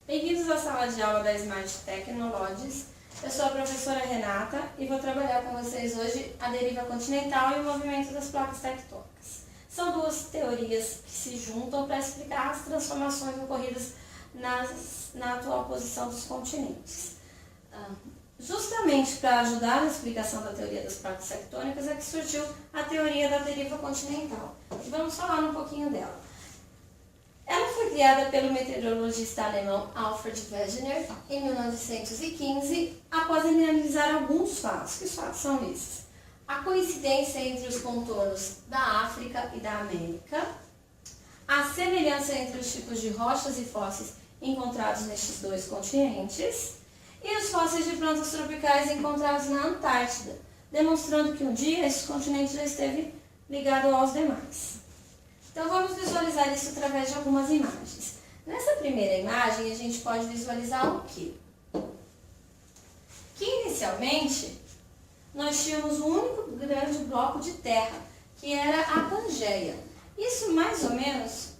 Bem-vindos à sala de aula da Smart Technologies. Eu sou a professora Renata e vou trabalhar com vocês hoje a deriva continental e o movimento das placas tectônicas. São duas teorias que se juntam para explicar as transformações ocorridas na atual posição dos continentes. Justamente para ajudar na explicação da teoria das placas tectônicas é que surgiu a teoria da deriva continental. E vamos falar um pouquinho dela. Ela foi criada pelo meteorologista alemão Alfred Wegener em 1915, após ele analisar alguns fatos. Que fatos são esses? A coincidência entre os contornos da África e da América, a semelhança entre os tipos de rochas e fósseis encontrados nestes dois continentes e os fósseis de plantas tropicais encontrados na Antártida, demonstrando que um dia esse continente já esteve ligado aos demais. Então vamos visualizar isso através de algumas imagens. Nessa primeira imagem a gente pode visualizar o quê? Que inicialmente nós tínhamos um único grande bloco de terra, que era a Pangeia. Isso mais ou menos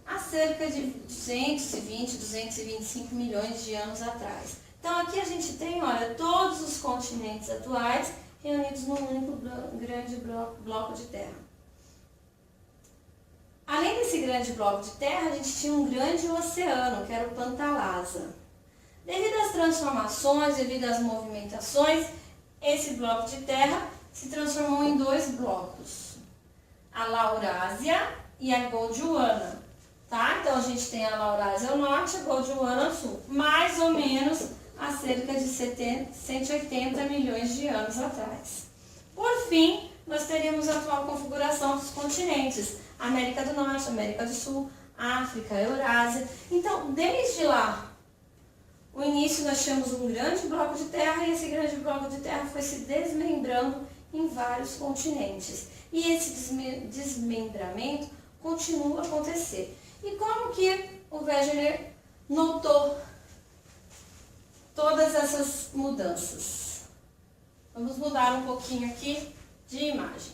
há cerca de 220, 225 milhões de anos atrás. Então aqui a gente tem, olha, todos os continentes atuais reunidos num único grande bloco de terra. Além desse grande bloco de terra, a gente tinha um grande oceano, que era o Pantalasa. Devido às transformações, devido às movimentações, esse bloco de terra se transformou em dois blocos, a Laurásia e a Gondwana. Tá? Então a gente tem a Laurásia ao norte e a Gondwana ao sul, mais ou menos há cerca de 180 milhões de anos atrás. Por fim, nós teríamos a atual configuração dos continentes, América do Norte, América do Sul, África, Eurásia. Então, desde lá, o início nós tínhamos um grande bloco de terra e esse grande bloco de terra foi se desmembrando em vários continentes. E esse desmembramento continua a acontecer. E como que o Wegener notou todas essas mudanças? Vamos mudar um pouquinho aqui de imagem.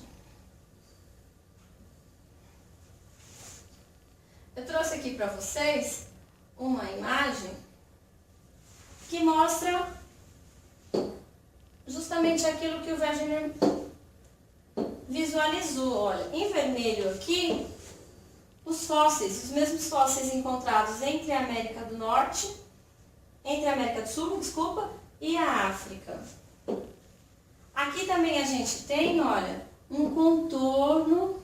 Eu trouxe aqui para vocês uma imagem que mostra justamente aquilo que o Wegener visualizou. Olha, em vermelho aqui, os fósseis, os mesmos fósseis encontrados entre a América do Norte, entre a América do Sul, desculpa, e a África. Aqui também a gente tem, olha, um contorno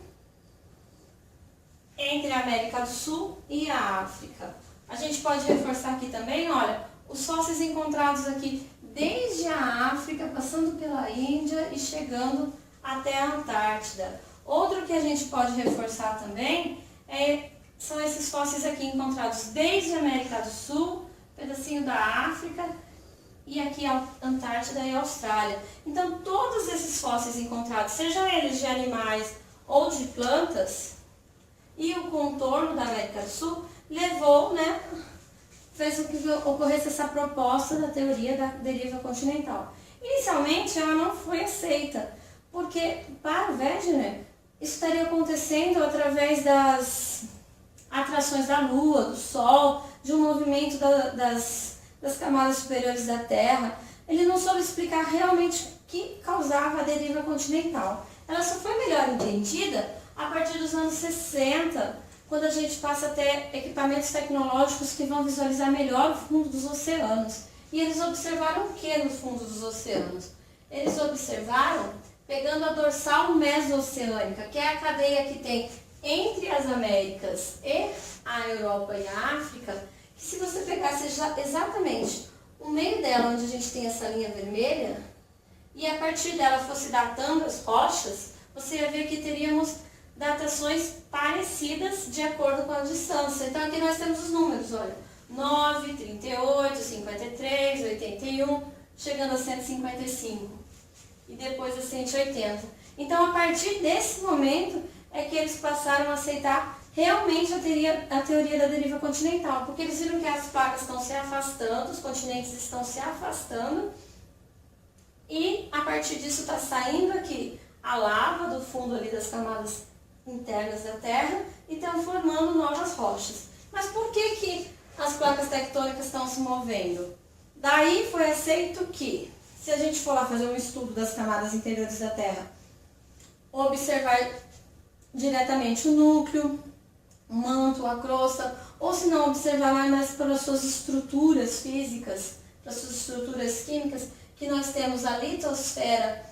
entre a América do Sul e a África. A gente pode reforçar aqui também, olha, os fósseis encontrados aqui desde a África, passando pela Índia e chegando até a Antártida. Outro que a gente pode reforçar também são esses fósseis aqui encontrados desde a América do Sul, pedacinho da África e aqui a Antártida e a Austrália. Então todos esses fósseis encontrados, sejam eles de animais ou de plantas, e o contorno da América do Sul levou, fez com que ocorresse essa proposta da teoria da deriva continental. Inicialmente ela não foi aceita, porque para o Wegener isso estaria acontecendo através das atrações da Lua, do Sol, de um movimento das camadas superiores da Terra. Ele não soube explicar realmente o que causava a deriva continental. Ela só foi melhor entendida a partir dos anos 60, quando a gente passa a ter equipamentos tecnológicos que vão visualizar melhor o fundo dos oceanos. E eles observaram o que no fundo dos oceanos? Eles observaram, pegando a dorsal mesoceânica, que é a cadeia que tem entre as Américas e a Europa e a África, que se você pegasse exatamente o meio dela, onde a gente tem essa linha vermelha, e a partir dela fosse datando as rochas, você ia ver que teríamos datações parecidas de acordo com a distância. Então aqui nós temos os números, olha, 9, 38, 53, 81, chegando a 155 e depois a 180. Então a partir desse momento é que eles passaram a aceitar realmente a teoria da deriva continental, porque eles viram que as placas estão se afastando, os continentes estão se afastando e a partir disso está saindo aqui a lava do fundo ali das camadas internas da Terra e estão formando novas rochas. Mas por que as placas tectônicas estão se movendo. Daí foi aceito que, se a gente for lá fazer um estudo das camadas interiores da Terra, observar diretamente o núcleo, o manto, a crosta, ou se não, observar mais pelas suas estruturas físicas, pelas suas estruturas químicas, que nós temos a litosfera,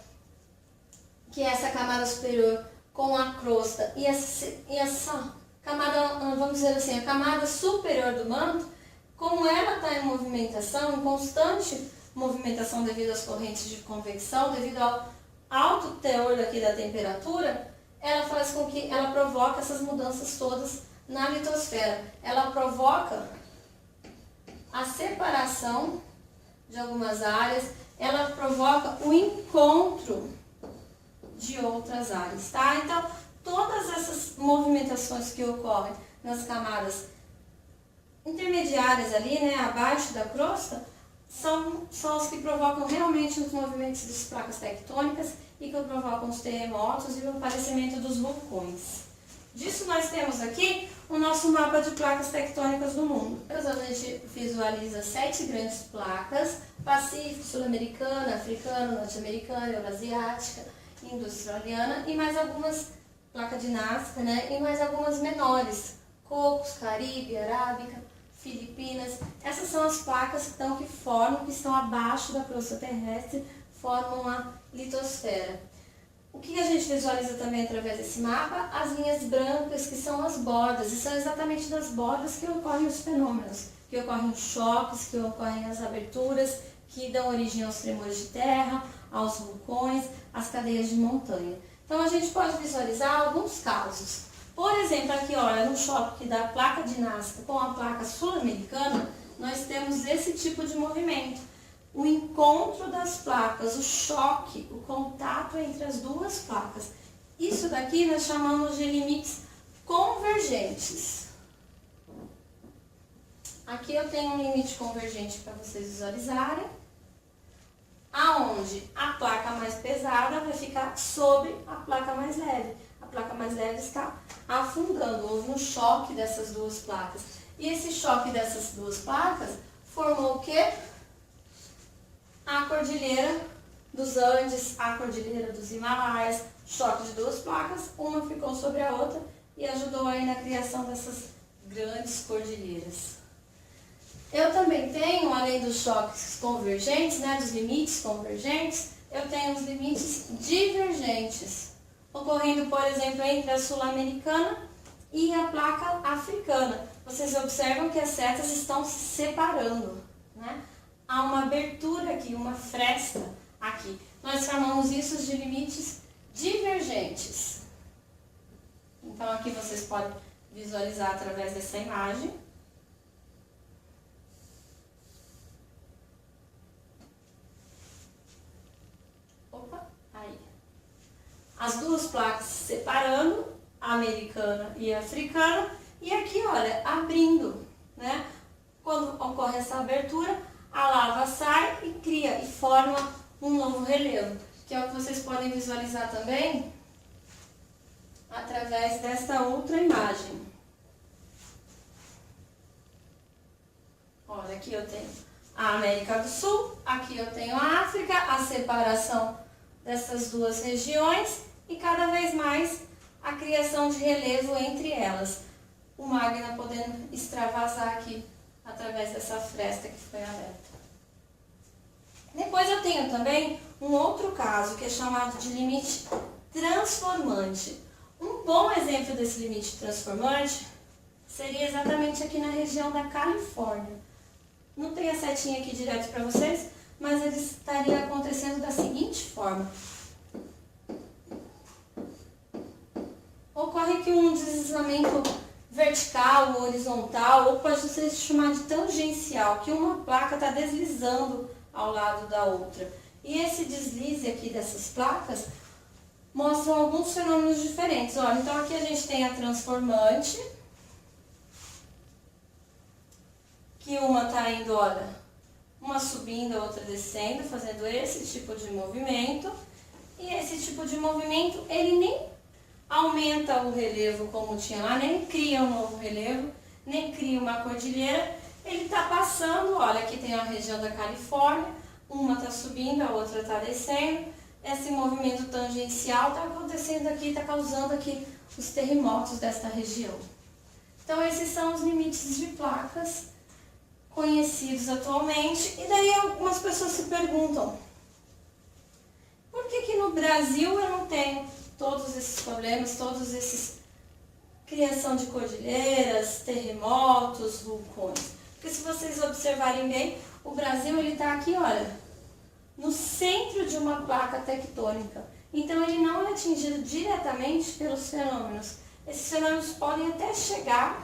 que é essa camada superior com a crosta, e essa camada, vamos dizer assim, a camada superior do manto, como ela está em movimentação, em constante movimentação devido às correntes de convecção, devido ao alto teor aqui da temperatura, ela faz com que ela provoque essas mudanças todas na litosfera. Ela provoca a separação de algumas áreas, ela provoca o encontro de outras áreas, tá? Então, todas essas movimentações que ocorrem nas camadas intermediárias ali, né, abaixo da crosta, são os que provocam realmente os movimentos das placas tectônicas e que provocam os terremotos e o aparecimento dos vulcões. Disso nós temos aqui o nosso mapa de placas tectônicas do mundo. A gente visualiza 7 grandes placas: Pacífico, Sul-Americana, Africana, Norte-Americana, Eurasiática, Indo-Australiana e mais algumas, placa de Nazca, né? E mais algumas menores: Cocos, Caribe, Arábica, Filipinas. Essas são as placas que estão abaixo da crosta terrestre, formam a litosfera. O que a gente visualiza também através desse mapa? As linhas brancas, que são as bordas, e são exatamente das bordas que ocorrem os fenômenos, que ocorrem os choques, que ocorrem as aberturas, que dão origem aos tremores de terra, aos vulcões, às cadeias de montanha. Então a gente pode visualizar alguns casos. Por exemplo, aqui, olha, no choque da placa de Nazca com a placa sul-americana, nós temos esse tipo de movimento. O encontro das placas, o choque, o contato entre as duas placas. Isso daqui nós chamamos de limites convergentes. Aqui eu tenho um limite convergente para vocês visualizarem, aonde a placa mais pesada vai ficar sobre a placa mais leve. A placa mais leve está afundando, houve um choque dessas duas placas. E esse choque dessas duas placas formou o quê? A cordilheira dos Andes, a cordilheira dos Himalaias, choque de duas placas, uma ficou sobre a outra e ajudou aí na criação dessas grandes cordilheiras. Eu também tenho, além dos choques convergentes, né, dos limites convergentes, eu tenho os limites divergentes, ocorrendo, por exemplo, entre a sul-americana e a placa africana. Vocês observam que as setas estão se separando, né? Há uma abertura aqui, uma fresta aqui. Nós chamamos isso de limites divergentes. Então aqui vocês podem visualizar através dessa imagem. Opa, aí. As duas placas se separando, a americana e a africana, e aqui, olha, abrindo, né? Quando ocorre essa abertura, a lava sai e cria e forma um novo relevo, que é o que vocês podem visualizar também através desta outra imagem. Olha, aqui eu tenho a América do Sul, aqui eu tenho a África, a separação dessas duas regiões e cada vez mais a criação de relevo entre elas. O magma podendo extravasar aqui através dessa fresta que foi aberta. Depois eu tenho também um outro caso que é chamado de limite transformante. Um bom exemplo desse limite transformante seria exatamente aqui na região da Califórnia. Não tem a setinha aqui direto para vocês, mas ele estaria acontecendo da seguinte forma. Ocorre que um deslizamento vertical ou horizontal, ou pode ser chamado de tangencial, que uma placa está deslizando ao lado da outra. E esse deslize aqui dessas placas mostra alguns fenômenos diferentes. Olha, então aqui a gente tem a transformante, que uma está indo, olha, uma subindo, a outra descendo, fazendo esse tipo de movimento. E esse tipo de movimento, ele nem aumenta o relevo como tinha lá, nem cria um novo relevo, nem cria uma cordilheira. Ele está passando, olha, aqui tem a região da Califórnia, uma está subindo, a outra está descendo. Esse movimento tangencial está acontecendo aqui, está causando aqui os terremotos desta região. Então, esses são os limites de placas conhecidos atualmente. E daí algumas pessoas se perguntam, por que no Brasil eu não tenho todos esses problemas, todos esses criação de cordilheiras, terremotos, vulcões? Porque se vocês observarem bem, o Brasil ele está aqui, olha, no centro de uma placa tectônica. Então ele não é atingido diretamente pelos fenômenos. Esses fenômenos podem até chegar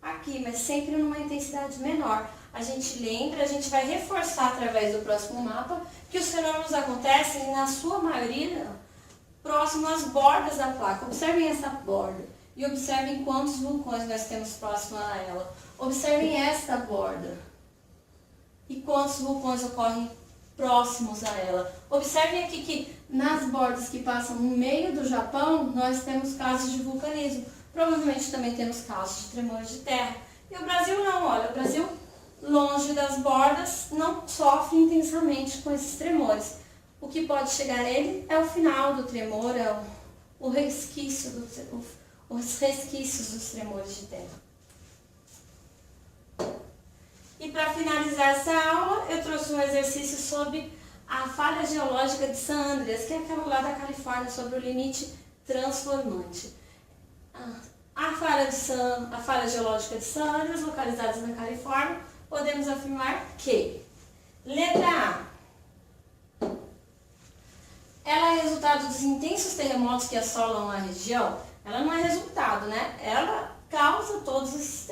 aqui, mas sempre numa intensidade menor. A gente lembra, a gente vai reforçar através do próximo mapa que os fenômenos acontecem, na sua maioria, próximo às bordas da placa. Observem essa borda e observem quantos vulcões nós temos próximo a ela. Observem esta borda e quantos vulcões ocorrem próximos a ela. Observem aqui que nas bordas que passam no meio do Japão, nós temos casos de vulcanismo. Provavelmente também temos casos de tremores de terra. E o Brasil não, olha, o Brasil, longe das bordas, não sofre intensamente com esses tremores. O que pode chegar a ele é o final do tremor, é os resquícios dos tremores de terra. E para finalizar essa aula, eu trouxe um exercício sobre a falha geológica de San Andreas, que é aquela lá da Califórnia, sobre o limite transformante. A falha geológica de San Andreas, localizada na Califórnia, podemos afirmar que, letra A, ela é resultado dos intensos terremotos que assolam a região. Ela não é resultado, né? Ela causa todos esses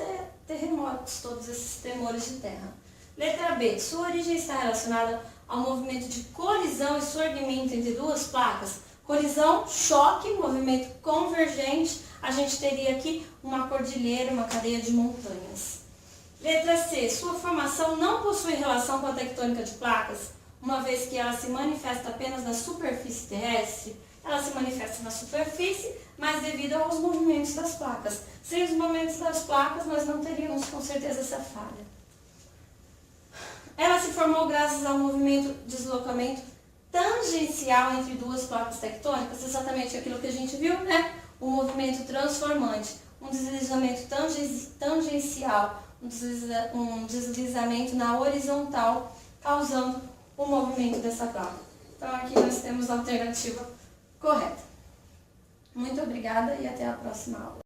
terremotos, todos esses tremores de terra. Letra B, sua origem está relacionada ao movimento de colisão e surgimento entre duas placas. Colisão, choque, movimento convergente, a gente teria aqui uma cordilheira, uma cadeia de montanhas. Letra C, sua formação não possui relação com a tectônica de placas, uma vez que ela se manifesta apenas na superfície terrestre. Ela se manifesta na superfície, mas devido aos movimentos das placas. Sem os movimentos das placas, nós não teríamos com certeza essa falha. Ela se formou graças ao movimento de deslocamento tangencial entre duas placas tectônicas, exatamente aquilo que a gente viu, né? O movimento transformante, um deslizamento tangencial, um deslizamento na horizontal, causando o movimento dessa placa. Então aqui nós temos a alternativa correta. Muito obrigada e até a próxima aula.